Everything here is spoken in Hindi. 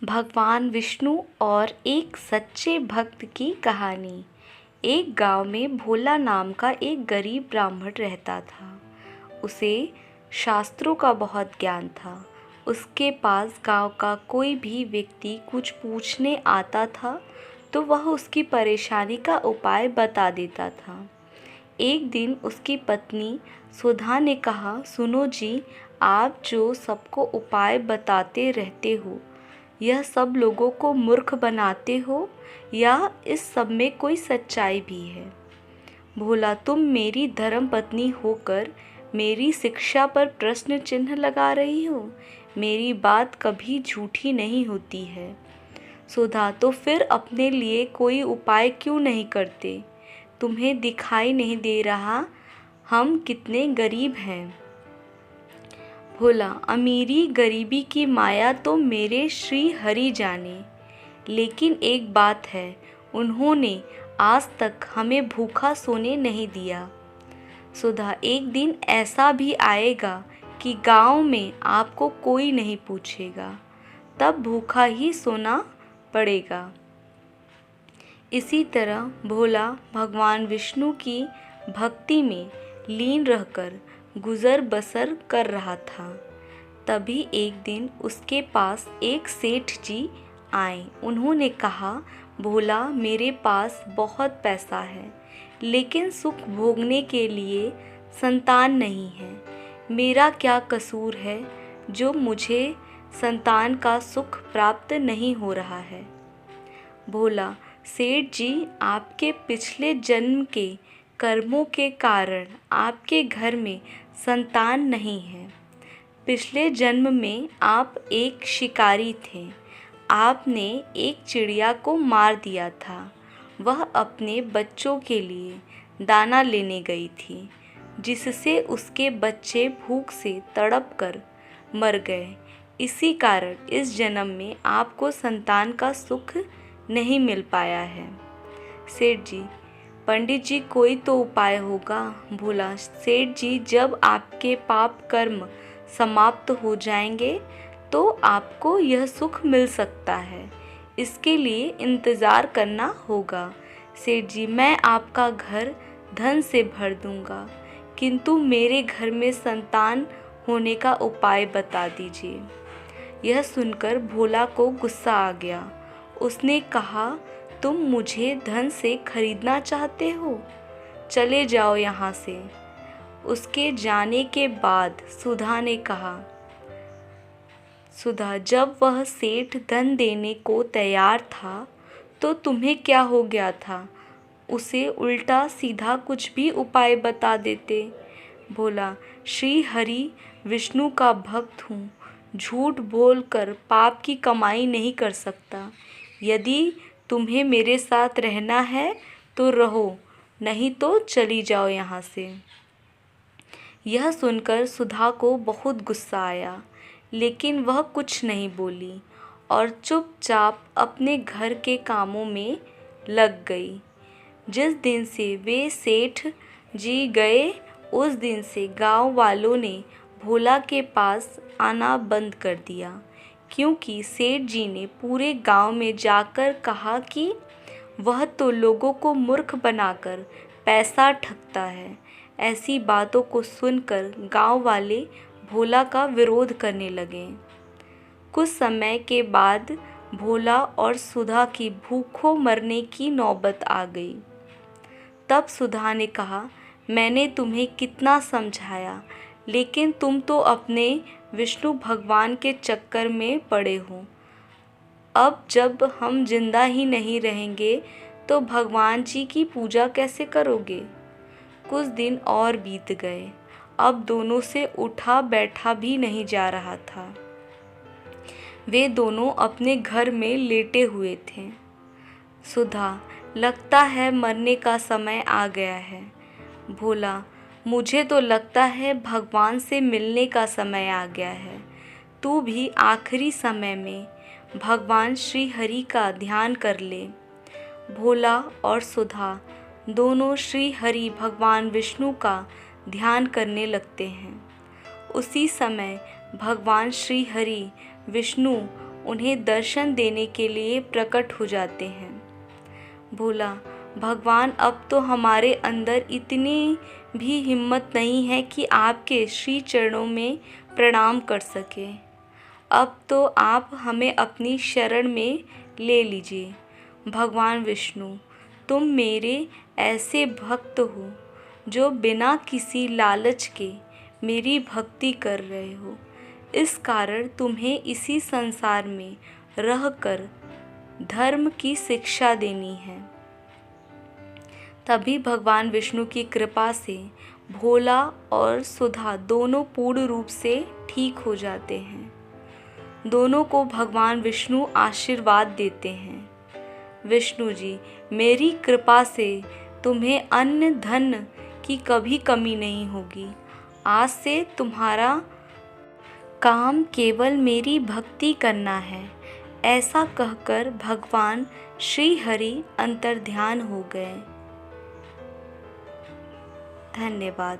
भगवान विष्णु और एक सच्चे भक्त की कहानी। एक गांव में भोला नाम का एक गरीब ब्राह्मण रहता था। उसे शास्त्रों का बहुत ज्ञान था। उसके पास गांव का कोई भी व्यक्ति कुछ पूछने आता था तो वह उसकी परेशानी का उपाय बता देता था। एक दिन उसकी पत्नी सुधा ने कहा, सुनो जी, आप जो सबको उपाय बताते रहते हो, यह सब लोगों को मूर्ख बनाते हो या इस सब में कोई सच्चाई भी है? भोला, तुम मेरी धर्म पत्नी होकर मेरी शिक्षा पर प्रश्न चिन्ह लगा रही हो। मेरी बात कभी झूठी नहीं होती है। सुधा, तो फिर अपने लिए कोई उपाय क्यों नहीं करते? तुम्हें दिखाई नहीं दे रहा हम कितने गरीब हैं? भोला, अमीरी गरीबी की माया तो मेरे श्री हरि जाने, लेकिन एक बात है, उन्होंने आज तक हमें भूखा सोने नहीं दिया। सुधा, एक दिन ऐसा भी आएगा कि गांव में आपको कोई नहीं पूछेगा, तब भूखा ही सोना पड़ेगा। इसी तरह भोला भगवान विष्णु की भक्ति में लीन रहकर गुजर बसर कर रहा था। तभी एक दिन उसके पास एक सेठ जी आए। उन्होंने कहा, भोला, मेरे पास बहुत पैसा है, लेकिन सुख भोगने के लिए संतान नहीं है। मेरा क्या कसूर है जो मुझे संतान का सुख प्राप्त नहीं हो रहा है? भोला, सेठ जी, आपके पिछले जन्म के कर्मों के कारण आपके घर में संतान नहीं है। पिछले जन्म में आप एक शिकारी थे। आपने एक चिड़िया को मार दिया था। वह अपने बच्चों के लिए दाना लेने गई थी, जिससे उसके बच्चे भूख से तड़प कर मर गए। इसी कारण इस जन्म में आपको संतान का सुख नहीं मिल पाया है। सेठ जी, पंडित जी, कोई तो उपाय होगा। भोला, सेठ जी, जब आपके पाप कर्म समाप्त हो जाएंगे तो आपको यह सुख मिल सकता है। इसके लिए इंतज़ार करना होगा। सेठ जी, मैं आपका घर धन से भर दूंगा, किंतु मेरे घर में संतान होने का उपाय बता दीजिए। यह सुनकर भोला को गुस्सा आ गया। उसने कहा, तुम मुझे धन से खरीदना चाहते हो? चले जाओ यहाँ से। उसके जाने के बाद सुधा ने कहा, सुधा, जब वह सेठ धन देने को तैयार था तो तुम्हें क्या हो गया था? उसे उल्टा सीधा कुछ भी उपाय बता देते। भोला, श्री हरि विष्णु का भक्त हूँ, झूठ बोलकर पाप की कमाई नहीं कर सकता। यदि तुम्हें मेरे साथ रहना है तो रहो, नहीं तो चली जाओ यहाँ से। यह सुनकर सुधा को बहुत गुस्सा आया, लेकिन वह कुछ नहीं बोली और चुपचाप अपने घर के कामों में लग गई। जिस दिन से वे सेठ जी गए, उस दिन से गांव वालों ने भोला के पास आना बंद कर दिया, क्योंकि सेठ जी ने पूरे गांव में जाकर कहा कि वह तो लोगों को मूर्ख बनाकर पैसा ठगता है। ऐसी बातों को सुनकर गांव वाले भोला का विरोध करने लगे। कुछ समय के बाद भोला और सुधा की भूखों मरने की नौबत आ गई। तब सुधा ने कहा, मैंने तुम्हें कितना समझाया, लेकिन तुम तो अपने विष्णु भगवान के चक्कर में पड़े हो। अब जब हम जिंदा ही नहीं रहेंगे तो भगवान जी की पूजा कैसे करोगे? कुछ दिन और बीत गए। अब दोनों से उठा बैठा भी नहीं जा रहा था। वे दोनों अपने घर में लेटे हुए थे। सुधा, लगता है मरने का समय आ गया है। भोला, मुझे तो लगता है भगवान से मिलने का समय आ गया है। तू भी आखिरी समय में भगवान श्री हरि का ध्यान कर ले। भोला और सुधा दोनों श्री हरि भगवान विष्णु का ध्यान करने लगते हैं। उसी समय भगवान श्री हरि विष्णु उन्हें दर्शन देने के लिए प्रकट हो जाते हैं। भोला, भगवान अब तो हमारे अंदर इतनी भी हिम्मत नहीं है कि आपके श्री चरणों में प्रणाम कर सके। अब तो आप हमें अपनी शरण में ले लीजिए। भगवान विष्णु, तुम मेरे ऐसे भक्त हो जो बिना किसी लालच के मेरी भक्ति कर रहे हो। इस कारण तुम्हें इसी संसार में रहकर धर्म की शिक्षा देनी है। तभी भगवान विष्णु की कृपा से भोला और सुधा दोनों पूर्ण रूप से ठीक हो जाते हैं। दोनों को भगवान विष्णु आशीर्वाद देते हैं। विष्णु जी, मेरी कृपा से तुम्हें अन्न धन की कभी कमी नहीं होगी। आज से तुम्हारा काम केवल मेरी भक्ति करना है। ऐसा कहकर भगवान श्री हरि अंतर्ध्यान हो गए। धन्यवाद।